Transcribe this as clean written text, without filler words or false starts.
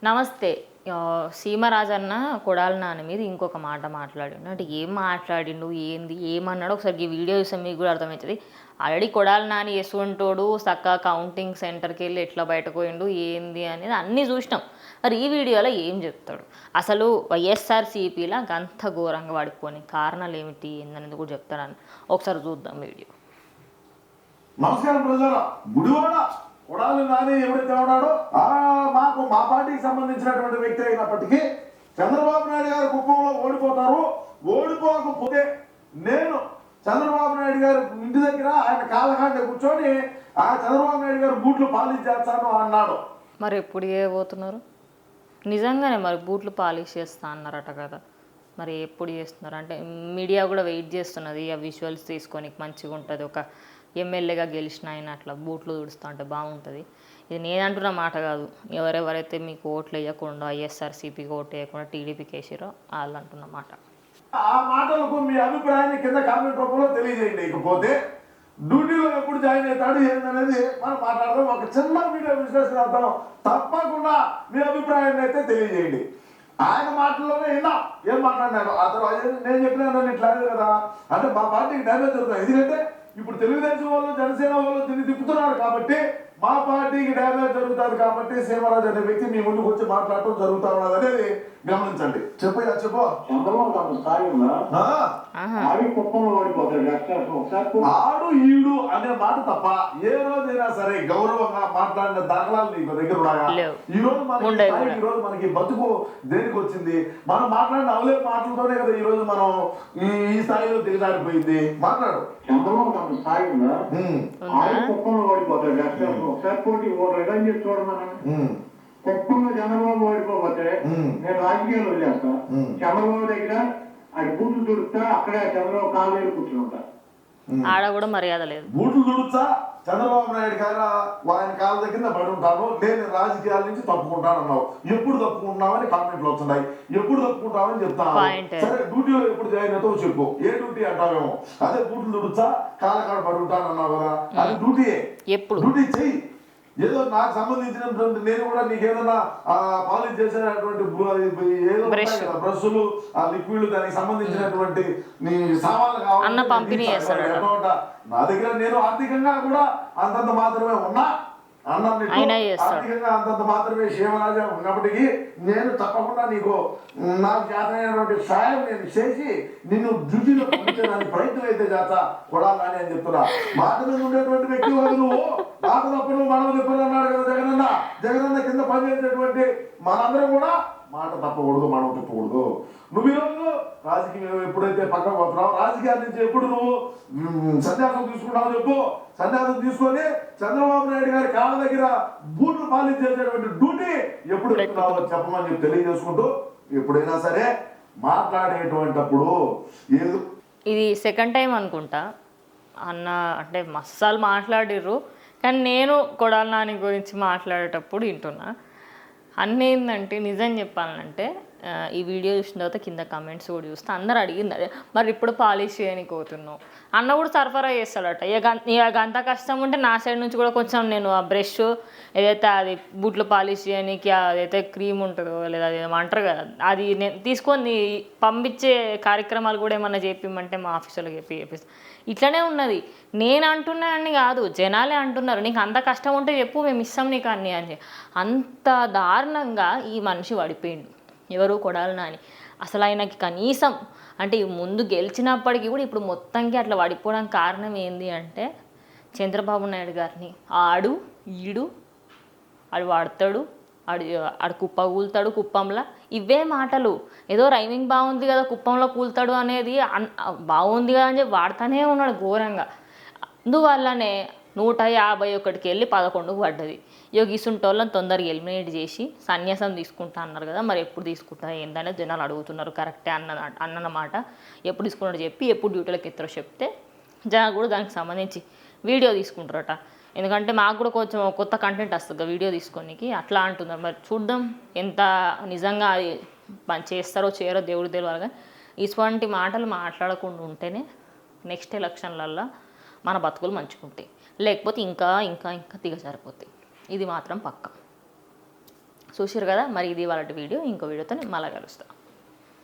నమస్తే. సీమరాజన్న కొడాలి నాని మీద ఇంకొక మాట మాట్లాడిండు. అంటే ఏం మాట్లాడిండు, ఏంది, ఏమన్నాడో ఒకసారి ఈ వీడియో చూస్తే మీకు కూడా అర్థమవుతుంది. ఆల్రెడీ కొడాలి నాని ఎసువంటోడు చక్కగా కౌంటింగ్ సెంటర్కి వెళ్ళి ఎట్లా బయటకు పోయిండు, ఏంది అనేది అన్నీ చూసినాం. మరి ఈ వీడియోలో ఏం చెప్తాడు, అసలు వైఎస్ఆర్సీపీలా గంత ఘోరంగా పడిపోని కారణాలు ఏమిటి ఏందనేది కూడా చెప్తాడని ఒకసారి చూద్దాం వీడియో. నమస్కారం ప్రజారా. గుడివాడ కొడాలి నాని ఎవరైతే ఉన్నాడో మా పార్టీకి సంబంధించినటువంటి వ్యక్తి అయినప్పటికీ చంద్రబాబు నాయుడు గారు కుప్పంలో ఓడిపోకపోతే నేను చంద్రబాబు నాయుడు గారు ఇంటి దగ్గర ఆయన కాలకాండ కూర్చొని ఆ చంద్రబాబు నాయుడు గారు బూట్లు పాలిష్ చేస్తాను అన్నాడు. మరి ఎప్పుడు చేయబోతున్నారు? నిజంగానే మరి బూట్లు పాలిష్ చేస్తా అన్నారట కదా, మరి ఎప్పుడు చేస్తున్నారు? అంటే మీడియా కూడా వెయిట్ చేస్తున్నది ఆ విజువల్స్ తీసుకొని మంచిగా ఉంటుంది, ఒక ఎమ్మెల్యేగా గెలిచిన ఆయన అట్లా బూట్లు తుడుస్తూ అంటే బాగుంటుంది. ఇది నేను అంటున్న మాట కాదు, ఎవరెవరైతే మీకు ఓట్లు వేయకుండా వైఎస్ఆర్సీపీకి ఓటు వేయకుండా టీడీపీకి వేసారో వాళ్ళు అంటున్న మాట. ఆ మాటలకు మీ అభిప్రాయాన్ని కింద కామెంట్ రూపంలో తెలియజేయండి. ఇకపోతే డ్యూటీలో ఎప్పుడు జాయిన్ అవుతాడు ఏందనేది మనం మాట్లాడదాం. ఒక చిన్న వీడియో విశ్లేషణ చేద్దాం. తప్పకుండా మీ అభిప్రాయాన్ని అయితే తెలియజేయండి. ఆయన మాటల్లోనే విన్నా ఏం మాట్లాడినాడు. ఆ తర్వాత నేను చెప్పినా ఇట్లా కదా అంటే మా పార్టీకి డ్యామేజ్ జరుగుతుంది. ఎందుకంటే ఇప్పుడు తెలుగుదేశం వాళ్ళు జనసేన వాళ్ళు దీన్ని తిప్పుతున్నారు కాబట్టి మా పార్టీకి డ్యామేజ్ జరుగుతుంది కాబట్టి సీమరాజు అనే వ్యక్తి మీ ముందుకు వచ్చి మాట్లాడటం జరుగుతా ఉన్నది అనేది గమనించండి. చెప్పయ్యా చెప్పు. ఆడు ఈడు అనే మాట తప్ప ఏ రోజైనా సరే గౌరవంగా మాట్లాడిన దాఖలాలు నీకు దగ్గర ఉన్నాయా? ఈ రోజు మనకి బతుకు దేనికి వచ్చింది? మనం మాట్లాడిన అవలే మాటలతోనే కదా ఈ రోజు మనం ఈ స్థాయిలో దిగజారిపోయింది. మాట్లాడు. చంద్రబాబు స్థాయి ఉందా? కుప్పంలో ఓడిపోతాడు. ఒకసారి పోటీ రిటర్న్ చేసి చూడమని. కుప్పంలో చంద్రబాబు ఓడిపోతే నేను రాజకీయాలు వదిలేస్తా. చంద్రబాబు దగ్గర అది బూట్లు తుడుస్తా, అక్కడే చంద్రబాబు కాలు కూర్చుంటా. ఆడ కూడా మర్యాద లేదు. బూట్లు తుడుస్తా చంద్రబాబు నాయుడు గారు ఆయన కాళ్ళ దగ్గర పడి ఉంటాను, నేను రాజకీయాల నుంచి తప్పుకుంటాను అన్నావు. ఎప్పుడు తప్పుకుంటున్నావని కామెంట్లు వస్తున్నాయి. ఎప్పుడు తప్పుకుంటావని చెప్తాను. సరే డ్యూటీలో ఎప్పుడు జాయిన్ అవుతావు చెప్పు. ఏ డ్యూటీ అంటావేమో. అదే బూట్లు తుడుస్తా కాళ్ళకాడ పడి ఉంటాను అన్నావు కదా, అది డ్యూటీయే. ఎప్పుడు డ్యూటీ చెయ్యి. ఏదో నాకు సంబంధించినటువంటి నేను కూడా నీకు ఏదన్నా పాలిష్ చేసేటువంటి ఏదో బ్రష్లు ఆ లిక్విడ్ దానికి సంబంధించినటువంటి నీ సామాన్లు కావాలి పంపిణీ నా దగ్గర నేను ఆర్థికంగా కూడా అంతంత మాత్రమే ఉన్నా ఆర్థికంగా అంతంత మాత్రమే క్షేమరాజా ఉన్నప్పటికీ నేను తప్పకుండా నీకు నాకు చేతనైనటువంటి సాయం నేను చేసి నిన్ను డ్యూటీలో పంపించడానికి ప్రయత్నం అయితే చేస్తా కొడాలని అని చెప్తున్నా. మాట మీద ఉండేటువంటి వ్యక్తి నువ్వు మాట తప్పుడు మనం చెప్పాలి అన్నాడు కదా జగనన్న. జగనన్న కింద పనిచేసేటువంటి మనందరం కూడా మాట తప్పకూడదు, మనం తిప్పకూడదు. నువ్వు ఈరోజు రాజకీయం ఎప్పుడైతే పక్కకు పోతున్నావు, రాజకీయాల నుంచి ఎప్పుడు నువ్వు సన్యాసం తీసుకున్నావు చెప్పు. సన్యాసం తీసుకొని చంద్రబాబు నాయుడు గారి కాళ్ళ దగ్గర బూట్లు పాలిష్ చేసేటువంటి డ్యూటీ ఎప్పుడు ఎక్కుతున్నావో చెప్పమని చెప్పి తెలియజేసుకుంటూ ఎప్పుడైనా సరే మాట్లాడేటువంటప్పుడు ఏదో ఇది సెకండ్ టైం అనుకుంటా అన్న అంటే మసాలు మాట్లాడిర్రు, కానీ నేను కొడాలి నాని గురించి మాట్లాడేటప్పుడు వింటున్నా. అన్నీ ఏంటంటే నిజం చెప్పాలంటే ఈ వీడియో చూసిన తర్వాత కింద కమెంట్స్ కూడా చూస్తే అందరు అడిగింది అదే, మరి ఇప్పుడు పాలిష్ చేయడానికి పోతున్నావు అన్న కూడా సరఫరా చేస్తాడట. ఇక అంత కష్టం ఉంటే నా సైడ్ నుంచి కూడా కొంచెం నేను ఆ బ్రష్ ఏదైతే అది బూట్లు పాలిష్ చేయడానికి అదైతే క్రీమ్ ఉంటుందో లేదా అది ఏమంటారు కదా, అది నేను తీసుకొని పంపించే కార్యక్రమాలు కూడా ఏమన్నా చెప్పిమంటే మా ఆఫీసులో చెప్పిస్తాను. ఇట్లనే ఉన్నది. నేను అంటున్నా అని కాదు, జనాలే అంటున్నారు. నీకు అంత కష్టం ఉంటే చెప్పు, మేము ఇస్తాం నీకు అన్నీ అని. అంత దారుణంగా ఈ మనిషి పడిపోయిండు. ఎవరు? కొడాలి నాని. అసలు ఆయనకి కనీసం అంటే ముందు గెలిచినప్పటికీ కూడా ఇప్పుడు మొత్తానికి అట్లా పడిపోవడానికి కారణం ఏంది అంటే చంద్రబాబు నాయుడు గారిని ఆడు ఈడు ఆడు వాడతాడు, ఆడు కుప్ప కూలుతాడు కుప్పంలో, ఇవే మాటలు. ఏదో రైమింగ్ బాగుంది కదా కుప్పంలో కూలుతాడు అనేది బాగుంది కదా అని చెప్పి వాడుతూనే ఉన్నాడు ఘోరంగా. అందువల్లనే 151కి వెళ్ళి 11కు పడ్డది. యోగిసుంటోళ్ళని తొందరగా ఎలిమినేట్ చేసి సన్యాసం తీసుకుంటా అన్నారు కదా, మరి ఎప్పుడు తీసుకుంటా ఏందనేది జనాలు అడుగుతున్నారు. కరెక్టే అన్నమాట. ఎప్పుడు తీసుకున్నాడు చెప్పి ఎప్పుడు డ్యూటీలోకి ఎత్తారో చెప్తే జనాలు కూడా దానికి సంబంధించి వీడియో తీసుకుంటారట. ఎందుకంటే మాకు కూడా కొంచెం కొత్త కంటెంట్ వస్తుంది వీడియో తీసుకోనికి, అట్లా అంటున్నారు. మరి చూద్దాం ఎంత నిజంగా అది చేస్తారో చేయరో దేవుడు తెలియాలి. కానీ ఇటువంటి మాటలు మాట్లాడకుండా ఉంటేనే నెక్స్ట్ ఎలక్షన్లల్లో మన బతుకులు మంచుకుంటాయి, లేకపోతే ఇంకా ఇంకా ఇంకా దిగజారిపోతాయి. ఇది మాత్రం పక్కా. చూసిరు కదా, మరి ఇది వాళ్ళ వీడియో. ఇంకో వీడియోతో మళ్ళీ కలుస్తాను.